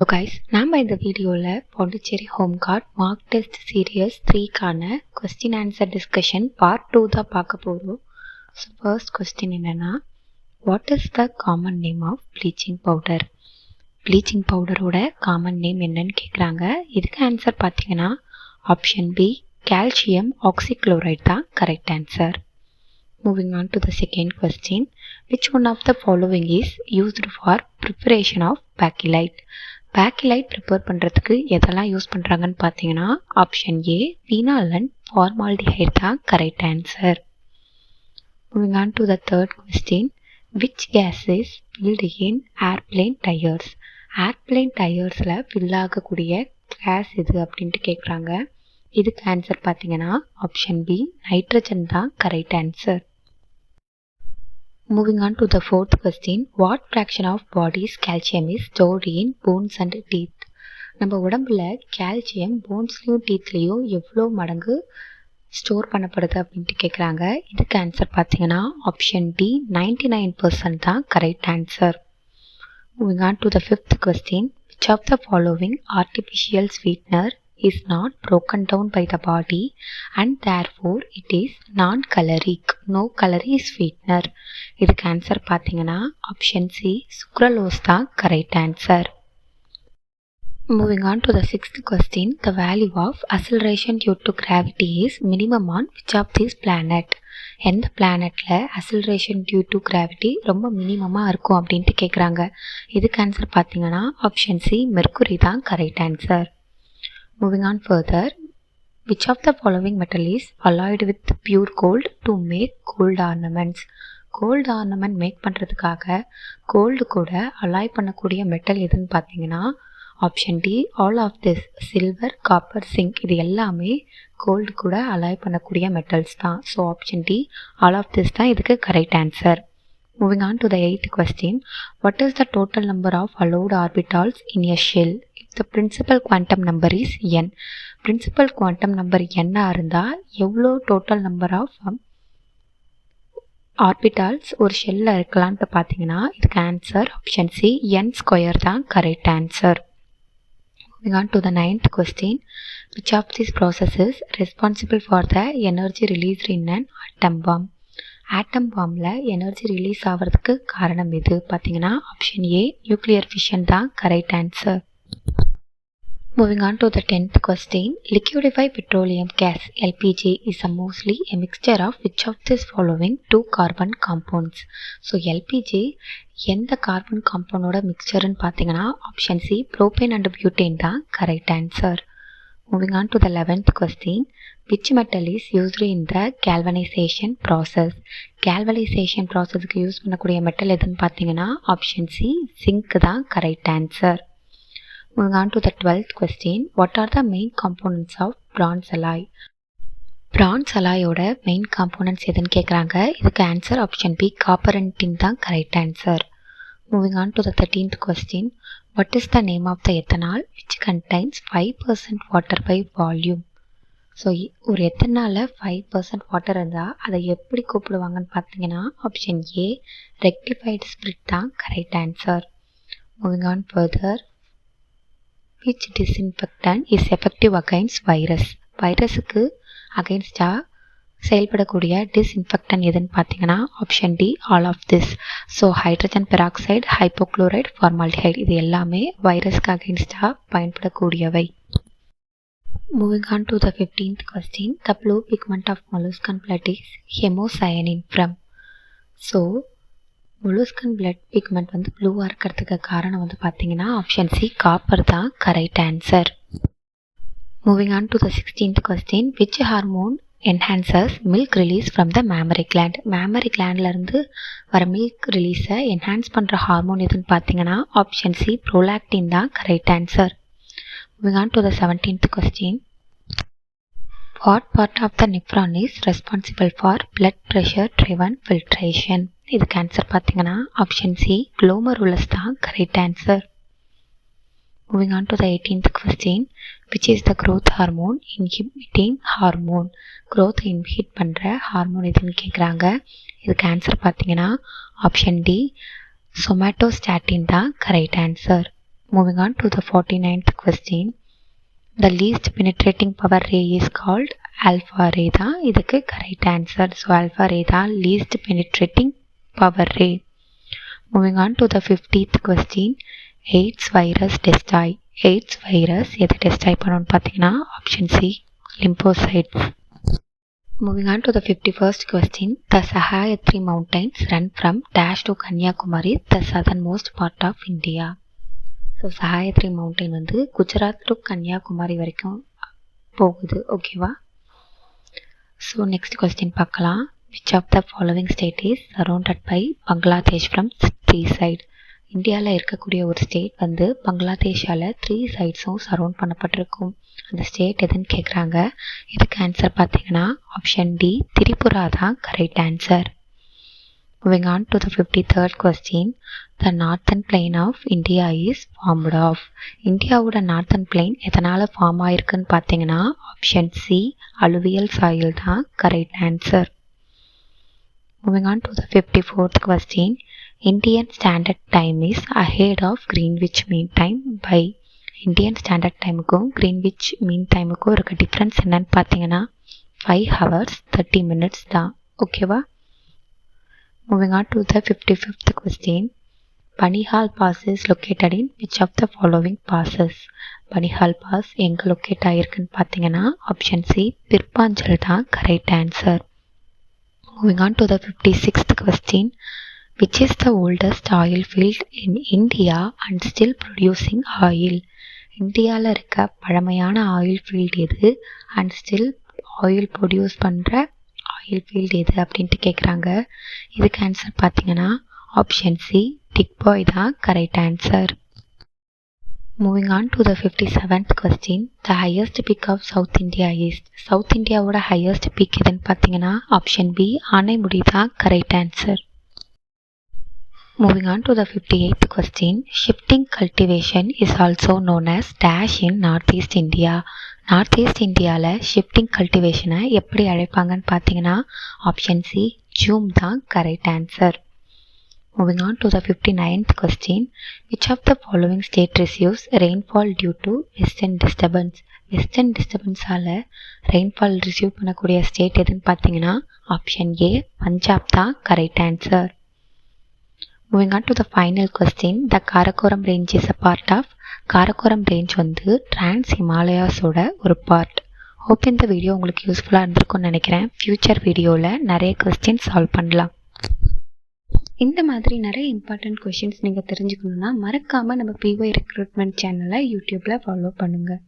So guys, நாம இந்த வீடியோல Pondicherry home guard mock test series 3க்கான கொஸ்டின் ஆன்சர் டிஸ்கஷன் பார்ட் 2 தான் பார்க்க போறோம். ஸோ ஃபர்ஸ்ட் கொஸ்டின் என்னன்னா, what is the common name of bleaching powder? Bleaching பவுடரோட காமன் நேம் என்னன்னு கேட்குறாங்க. இதுக்கு ஆன்சர் பார்த்தீங்கன்னா ஆப்ஷன் பி கால்சியம் ஆக்சிக்ளோரைட் தான் correct answer. Moving on to the second question, which one of the following is used for preparation of bakelite? Bakelite prepare பண்ணுறதுக்கு எதெல்லாம் use பண்ணுறாங்கன்னு பார்த்தீங்கன்னா option A phenol and formaldehyde தான் correct answer. Moving on to the third question, which gas is filled in airplane tires? Airplane tiresல fill ஆகக்கூடிய gas எது அப்படின்ட்டு கேட்குறாங்க. இதுக்கு ஆன்சர் பார்த்தீங்கன்னா ஆப்ஷன் பி நைட்ரஜன் தான் correct answer. Moving on to the fourth question, what fraction of body's calcium is stored in bones and teeth? நம்ம உடம்புல கால்சியம் போன்ஸ்லையும் டீத்லையும் எவ்வளோ மடங்கு ஸ்டோர் பண்ணப்படுது அப்படின்ட்டு கேட்குறாங்க. இதுக்கு ஆன்சர் பார்த்தீங்கன்னா ஆப்ஷன் டி 99% தான் correct answer. Moving on to the fifth question, which of the following artificial sweetener is not broken down by the body and therefore it is non-caloric, no calorie sweetener? இதுக்கு answer பார்த்தீங்கன்னா option C sucralose தான் correct answer. Moving on to the sixth question, the value of acceleration due to gravity is minimum on which of these planet? எந்த பிளானட்ல acceleration due to gravity ரொம்ப மினிமமாக இருக்கும் அப்படின்ட்டு கேட்குறாங்க. இதுக்கு ஆன்சர் பார்த்தீங்கன்னா ஆப்ஷன் சி மெர்க்குரி தான் correct answer. Moving on further, which of the following metal is alloyed with pure gold to make gold ornaments? Gold ornament make பண்ணுறதுக்காக கோல்டு கூட அலாய் பண்ணக்கூடிய மெட்டல் எதுன்னு பார்த்தீங்கன்னா option D all of this silver copper zinc இது எல்லாமே gold கூட alloy பண்ணக்கூடிய metals தான். So option D all of this தான் இதுக்கு correct answer. Moving on to the eighth question, what is the total number of allowed orbitals in a shell if the principal quantum number is n? Principal quantum number n இருந்தால் எவ்வளோ total number of orbitals ஒரு ஷெல்லில் இருக்கலான்ட்டு பார்த்தீங்கன்னா இதுக்கு answer option C n square தான் correct answer. Moving on to the ninth question, which of these processes responsible for the energy released in an atom bomb? Atom பாம்பில் energy release ஆகிறதுக்கு காரணம் எது பார்த்தீங்கன்னா ஆப்ஷன் ஏ நியூக்ளியர் ஃபிஷன் தான் correct answer. Moving on to the 10th question, liquefied petroleum gas LPG is mostly a mixture of which of these following two carbon compounds? So LPG எந்த carbon காம்பவுண்டோட மிக்சர்னு பார்த்தீங்கன்னா option C propane and butane தான் correct answer. Moving on to the 11th question, which metal is used in the galvanization process? galvanization processக்கு use பண்ணக்கூடிய metal எதுன்னு பார்த்தீங்கன்னா option C zinc தான் correct answer. Moving on to the 12th question, what are the main components of bronze alloy? bronze alloyயோட main components எதுன்னு கேட்குறாங்க. இதுக்கு answer option B copper and tin தான் correct answer. Moving on to the 13th question, what is the name of the ethanol which contains 5% water by volume? So ஒரு எத்தனாலில் 5% water இருந்தால் அதை எப்படி கூப்பிடுவாங்கன்னு பார்த்தீங்கன்னா ஆப்ஷன் ஏ ரெக்டிஃபைடு ஸ்பிரிட் தான் correct answer. Moving on further, which disinfectant is effective against virus? வைரஸுக்கு அகெயின்ஸ்டாக செயல்படக்கூடிய டிஸ்இன்ஃபெக்டன் எதுன்னு பார்த்தீங்கன்னா option D all of this. So hydrogen peroxide hypochloride formaldehyde இது எல்லாமே வைரஸ்க்கு அகெயின்ஸ்டாக பயன்படக்கூடியவை. Moving on to the 15th question, the blue pigment of molluscan blood is hemocyanin from? So molluscan blood pigment வந்து ப்ளூவாக இருக்கிறதுக்கு காரணம் வந்து பார்த்தீங்கன்னா ஆப்ஷன் சி காப்பர் தான் correct answer. Moving on to the 16th question, which hormone enhances milk release from the mammary gland? mammary glandலேருந்து வர milk ரிலீஸை enhance பண்ணுற hormone எதுன்னு பார்த்தீங்கன்னா ஆப்ஷன் சி ப்ரோலாக்டின் தான் correct answer. Moving on to the 17th question, what part of the nephron is responsible for blood pressure driven filtration? இதுக்கு answer பார்த்தீங்கன்னா option C glomerulus தான் correct answer. Moving on to the 18th question, which is the growth hormone inhibiting hormone? growth inhibit பண்ணுற hormone எதுன்னு கேட்குறாங்க. இதுக்கு answer பார்த்தீங்கன்னா option D சொமேட்டோஸ்டாட்டின் தான் correct answer. Moving on to the 49th question. The least penetrating power ray is called alpha ray தான் இதுக்கு correct answer. So alpha ray தான் least penetrating power ray. Moving on to the 50th question. AIDS virus destroy. AIDS virus எதை destroy பண்ணும்னு பார்த்தீங்கன்னா option C lymphocytes. Moving on to the 51st question. The Sahyadri mountains run from Dash to Kanyakumari, the southernmost part of India. So Sahyadri mountain வந்து Gujarat to Kanyakumari வரைக்கும் போகுது. ஓகேவா? So next question பார்க்கலாம். Which of the following state is surrounded by Bangladesh from 3 sides? இந்தியாவில் இருக்கக்கூடிய ஒரு state வந்து பங்களாதேஷால் 3 சைட்ஸும் surround பண்ணப்பட்டிருக்கும். அந்த ஸ்டேட் எதுன்னு கேட்குறாங்க. இதுக்கு ஆன்சர் பார்த்தீங்கன்னா ஆப்ஷன் டி திரிபுரா தான் correct answer. Moving on to the 53rd question. The northern plain of India is formed of. இந்தியாவோட நார்த்தன் பிளெயின் எதனால் ஃபார்ம் ஆயிருக்குன்னு பார்த்தீங்கன்னா ஆப்ஷன் சி அலுவியல் சாயில் தான் correct answer. Moving on to the 54th question. Indian Standard Time is ahead of Greenwich Mean Time by. Indian standard டைமுக்கும் Greenwich mean டைமுக்கும் இருக்க difference என்னன்னு பார்த்தீங்கன்னா 5 hours 30 minutes தான். ஓகேவா? Moving on to the 55th question. Banihal Pass is located in which of the following passes? Banihal Pass எங்கே locate ஆகிருக்குன்னு பார்த்தீங்கன்னா option C பிற்பாஞ்சல் தான் correct answer. Moving on to the 56th question. Which is the oldest oil field in India and still producing oil? இந்தியாவில் இருக்க பழமையான oil field எது and still oil produce பண்ணுற oil field எது அப்படின்ட்டு கேட்குறாங்க. இதுக்கு ஆன்சர் பார்த்தீங்கன்னா ஆப்ஷன் சி டிக்பாய் தான் correct answer. Moving on to the 57th question. The highest peak of South India is. South இந்தியாவோட ஹையஸ்ட் பீக் எதுன்னு பார்த்தீங்கன்னா ஆப்ஷன் பி ஆனைமுடி தான் correct answer. Moving on to the 58th question. Shifting cultivation is also known as dash in Northeast India. Northeast இந்தியாவில் shifting கல்டிவேஷனை எப்படி அழைப்பாங்கன்னு பார்த்தீங்கன்னா option C zoom தான் correct answer. Moving on to the 59th question. Which of the following state receives rainfall due to western disturbance? Western டிஸ்டர்பன்ஸால் rainfall receive பண்ணக்கூடிய state எதுன்னு பார்த்தீங்கன்னா option A Punjab தான் correct answer. Moving on to the final question. The Karakoram range is a part of. Karakoram range வந்து trans ஹிமாலயாஸோட ஒரு part. Hope இந்த video உங்களுக்கு யூஸ்ஃபுல்லாக இருந்திருக்கும்னு நினைக்கிறேன். ஃப்யூச்சர் வீடியோவில் நிறைய கொஸ்டின் சால்வ் பண்ணலாம். இந்த மாதிரி நிறைய இம்பார்ட்டன்ட் கொஷின்ஸ் நீங்கள் தெரிஞ்சுக்கணுன்னா மறக்காமல் நம்ம பிஒய் ரெக்ரூட்மெண்ட் சேனலை யூடியூப்பில் ஃபாலோ பண்ணுங்கள்.